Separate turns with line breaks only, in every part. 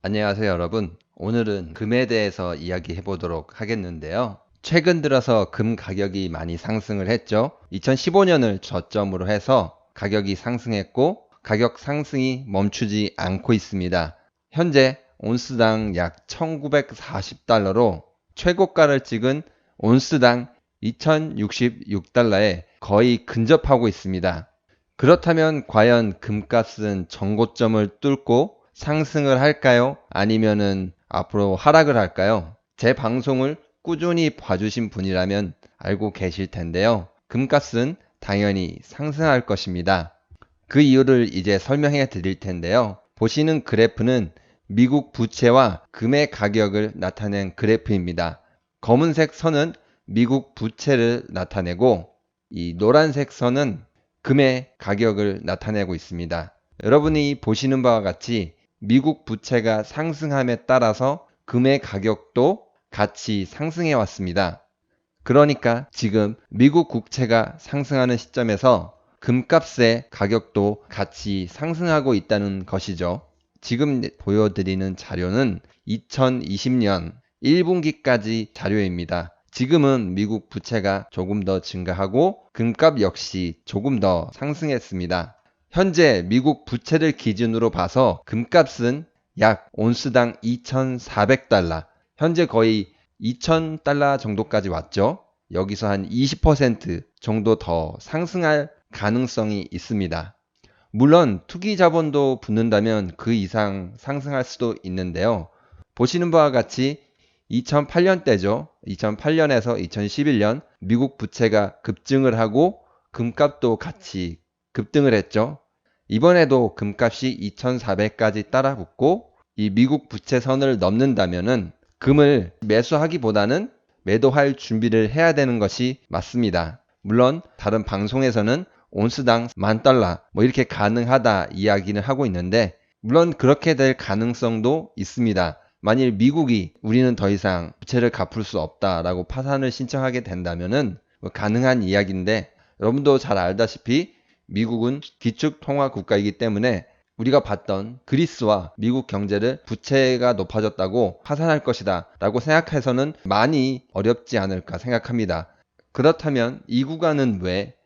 안녕하세요, 여러분. 오늘은 금에 대해서 이야기해 보도록 하겠는데요. 최근 들어서 금 가격이 많이 상승을 했죠. 2015년을 저점으로 해서 가격이 상승했고, 가격 상승이 멈추지 않고 있습니다. 현재 온스당 약 1940달러로 최고가를 찍은 온스당 2066달러에 거의 근접하고 있습니다. 그렇다면 과연 금값은 전고점을 뚫고 상승을 할까요? 아니면은 앞으로 하락을 할까요? 제 방송을 꾸준히 봐주신 분이라면 알고 계실 텐데요. 금값은 당연히 상승할 것입니다. 그 이유를 이제 설명해 드릴 텐데요. 보시는 그래프는 미국 부채와 금의 가격을 나타낸 그래프입니다. 검은색 선은 미국 부채를 나타내고 이 노란색 선은 금의 가격을 나타내고 있습니다. 여러분이 보시는 바와 같이 미국 부채가 상승함에 따라서 금의 가격도 같이 상승해 왔습니다. 그러니까 지금 미국 국채가 상승하는 시점에서 금값의 가격도 같이 상승하고 있다는 것이죠. 지금 보여드리는 자료는 2020년 1분기까지 자료입니다. 지금은 미국 부채가 조금 더 증가하고 금값 역시 조금 더 상승했습니다. 현재 미국 부채를 기준으로 봐서 금값은 약 온스당 2,400달러, 현재 거의 2,000달러 정도까지 왔죠. 여기서 한 20% 정도 더 상승할 가능성이 있습니다. 물론 투기 자본도 붙는다면 그 이상 상승할 수도 있는데요. 보시는 바와 같이 2008년대죠. 2008년에서 2011년 미국 부채가 급증을 하고 금값도 같이 급등을 했죠. 이번에도 금값이 2,400까지 따라붙고 이 미국 부채 선을 넘는다면은 금을 매수하기보다는 매도할 준비를 해야 되는 것이 맞습니다. 물론 다른 방송에서는 온스당 10,000달러 뭐 이렇게 가능하다 이야기는 하고 있는데 물론 그렇게 될 가능성도 있습니다. 만일 미국이 우리는 더 이상 부채를 갚을 수 없다라고 파산을 신청하게 된다면은 가능한 이야기인데 여러분도 잘 알다시피 미국은 기축통화 국가이기 때문에 우리가 봤던 그리스와 미국 경제를 부채가 높아졌다고 파산할 것이다 라고 생각해서는 많이 어렵지 않을까 생각합니다. 그렇다면 이 구간은 왜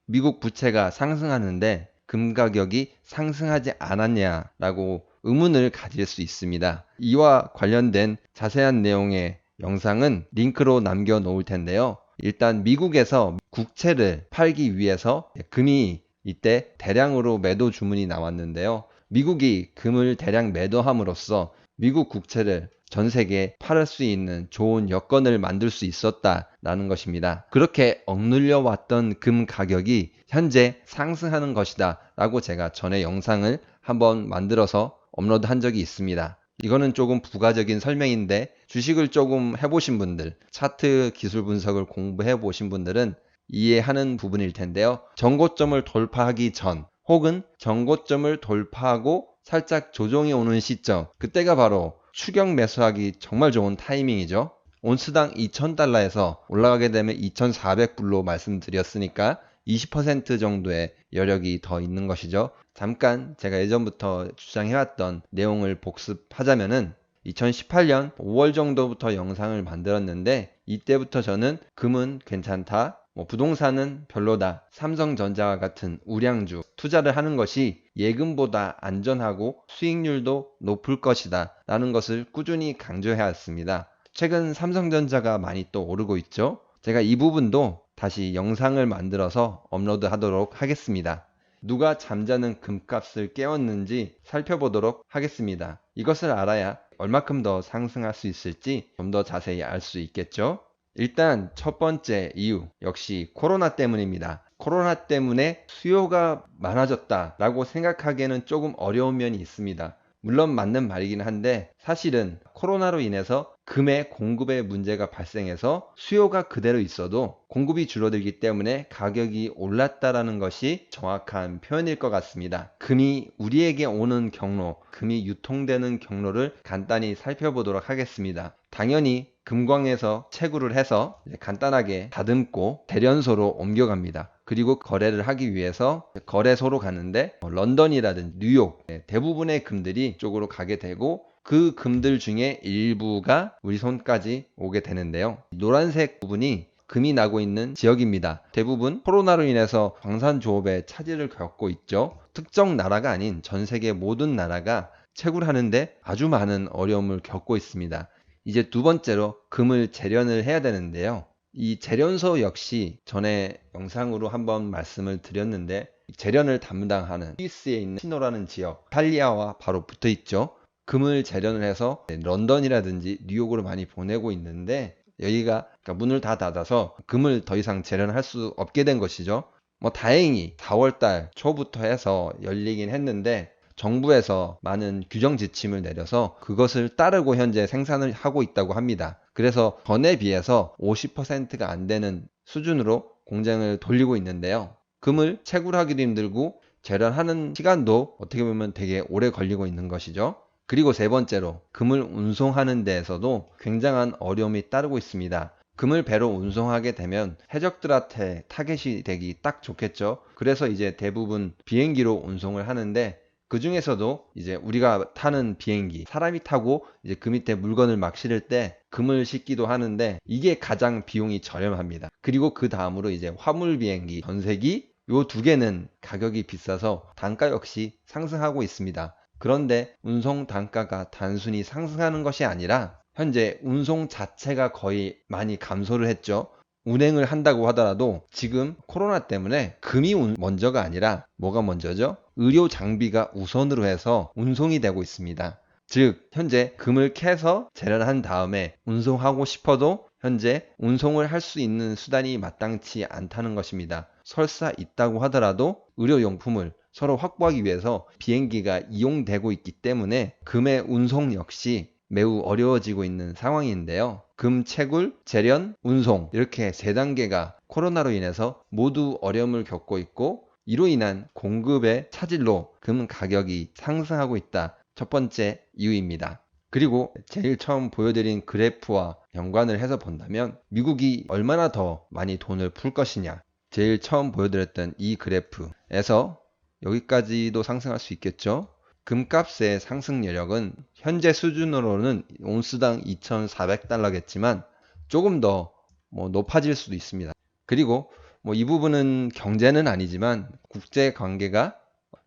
미국 부채가 상승하는데 금 가격이 상승하지 않았냐라고 의문을 가질 수 있습니다. 이와 관련된 자세한 내용의 영상은 링크로 남겨 놓을 텐데요. 일단 미국에서 국채를 팔기 위해서 금이 이때 대량으로 매도 주문이 나왔는데요. 미국이 금을 대량 매도함으로써 미국 국채를 전 세계에 팔을 수 있는 좋은 여건을 만들 수 있었다라는 것입니다. 그렇게 억눌려 왔던 금 가격이 현재 상승하는 것이다 라고 제가 전에 영상을 한번 만들어서 업로드 한 적이 있습니다. 이거는 조금 부가적인 설명인데 주식을 조금 해보신 분들, 차트 기술 분석을 공부해 보신 분들은 이해하는 부분일 텐데요. 정고점을 돌파하기 전 혹은 정고점을 돌파하고 살짝 조정이 오는 시점, 그때가 바로 추격 매수하기 정말 좋은 타이밍이죠. 온스당 2,000달러에서 올라가게 되면 2,400불로 말씀드렸으니까 20% 정도의 여력이 더 있는 것이죠. 잠깐 제가 예전부터 주장해왔던 내용을 복습하자면은 2018년 5월 정도부터 영상을 만들었는데 이때부터 저는 금은 괜찮다, 부동산은 별로다, 삼성전자와 같은 우량주 투자를 하는 것이 예금보다 안전하고 수익률도 높을 것이다 라는 것을 꾸준히 강조해왔습니다. 최근 삼성전자가 많이 또 오르고 있죠. 제가 이 부분도 다시 영상을 만들어서 업로드 하도록 하겠습니다. 누가 잠자는 금값을 깨웠는지 살펴보도록 하겠습니다. 이것을 알아야 얼마큼 더 상승할 수 있을지 좀 더 자세히 알 수 있겠죠. 일단 첫 번째 이유 역시 코로나 때문입니다. 코로나 때문에 수요가 많아졌다라고 생각하기에는 조금 어려운 면이 있습니다. 물론 맞는 말이긴 한데 사실은 코로나로 인해서 금의 공급에 문제가 발생해서 수요가 그대로 있어도 공급이 줄어들기 때문에 가격이 올랐다라는 것이 정확한 표현일 것 같습니다. 금이 우리에게 오는 경로, 금이 유통되는 경로를 간단히 살펴보도록 하겠습니다. 당연히 금광에서 채굴을 해서 간단하게 다듬고 대련소로 옮겨갑니다. 그리고 거래를 하기 위해서 거래소로 가는데 런던이라든지 뉴욕 대부분의 금들이 이쪽으로 가게 되고 그 금들 중에 일부가 우리 손까지 오게 되는데요. 노란색 부분이 금이 나고 있는 지역입니다. 대부분 코로나로 인해서 광산 조업에 차질을 겪고 있죠. 특정 나라가 아닌 전 세계 모든 나라가 채굴하는데 아주 많은 어려움을 겪고 있습니다. 이제 두 번째로 금을 재련을 해야 되는데요. 이 재련소 역시 전에 영상으로 한번 말씀을 드렸는데 재련을 담당하는 스위스에 있는 시노라는 지역, 이탈리아와 바로 붙어 있죠. 금을 재련을 해서 런던이라든지 뉴욕으로 많이 보내고 있는데 여기가 그러니까 문을 다 닫아서 금을 더 이상 재련할 수 없게 된 것이죠. 뭐 다행히 4월달 초부터 해서 열리긴 했는데 정부에서 많은 규정 지침을 내려서 그것을 따르고 현재 생산을 하고 있다고 합니다. 그래서 전에 비해서 50%가 안 되는 수준으로 공장을 돌리고 있는데요. 금을 채굴하기도 힘들고 재련하는 시간도 어떻게 보면 되게 오래 걸리고 있는 것이죠. 그리고 세 번째로 금을 운송하는 데에서도 굉장한 어려움이 따르고 있습니다. 금을 배로 운송하게 되면 해적들한테 타겟이 되기 딱 좋겠죠. 그래서 이제 대부분 비행기로 운송을 하는데 그 중에서도 이제 우리가 타는 비행기, 사람이 타고 이제 그 밑에 물건을 막 실을 때 금을 싣기도 하는데 이게 가장 비용이 저렴합니다. 그리고 그 다음으로 이제 화물 비행기, 전세기 요 두 개는 가격이 비싸서 단가 역시 상승하고 있습니다. 그런데 운송 단가가 단순히 상승하는 것이 아니라 현재 운송 자체가 거의 많이 감소를 했죠. 운행을 한다고 하더라도 지금 코로나 때문에 금이 먼저가 아니라 뭐가 먼저죠? 의료 장비가 우선으로 해서 운송이 되고 있습니다. 즉 현재 금을 캐서 재련한 다음에 운송하고 싶어도 현재 운송을 할 수 있는 수단이 마땅치 않다는 것입니다. 설사 있다고 하더라도 의료용품을 서로 확보하기 위해서 비행기가 이용되고 있기 때문에 금의 운송 역시 매우 어려워지고 있는 상황인데요. 금 채굴, 재련, 운송 이렇게 세 단계가 코로나로 인해서 모두 어려움을 겪고 있고 이로 인한 공급의 차질로 금 가격이 상승하고 있다. 첫 번째 이유입니다. 그리고 제일 처음 보여드린 그래프와 연관을 해서 본다면 미국이 얼마나 더 많이 돈을 풀 것이냐. 제일 처음 보여드렸던 이 그래프에서 여기까지도 상승할 수 있겠죠. 금값의 상승 여력은 현재 수준으로는 온스당 2,400달러겠지만 조금 더 높아질 수도 있습니다. 그리고 이 부분은 경제는 아니지만 국제 관계가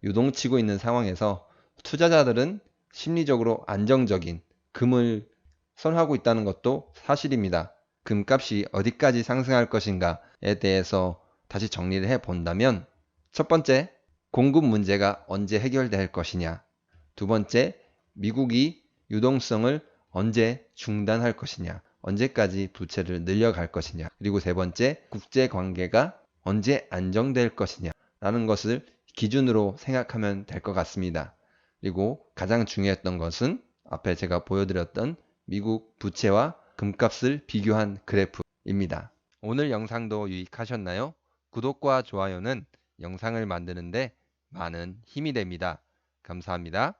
요동치고 있는 상황에서 투자자들은 심리적으로 안정적인 금을 선호하고 있다는 것도 사실입니다. 금값이 어디까지 상승할 것인가에 대해서 다시 정리를 해 본다면 첫 번째, 공급 문제가 언제 해결될 것이냐. 두 번째, 미국이 유동성을 언제 중단할 것이냐. 언제까지 부채를 늘려갈 것이냐. 그리고 세 번째, 국제 관계가 언제 안정될 것이냐. 라는 것을 기준으로 생각하면 될 것 같습니다. 그리고 가장 중요했던 것은 앞에 제가 보여드렸던 미국 부채와 금값을 비교한 그래프입니다. 오늘 영상도 유익하셨나요? 구독과 좋아요는 영상을 만드는데 많은 힘이 됩니다. 감사합니다.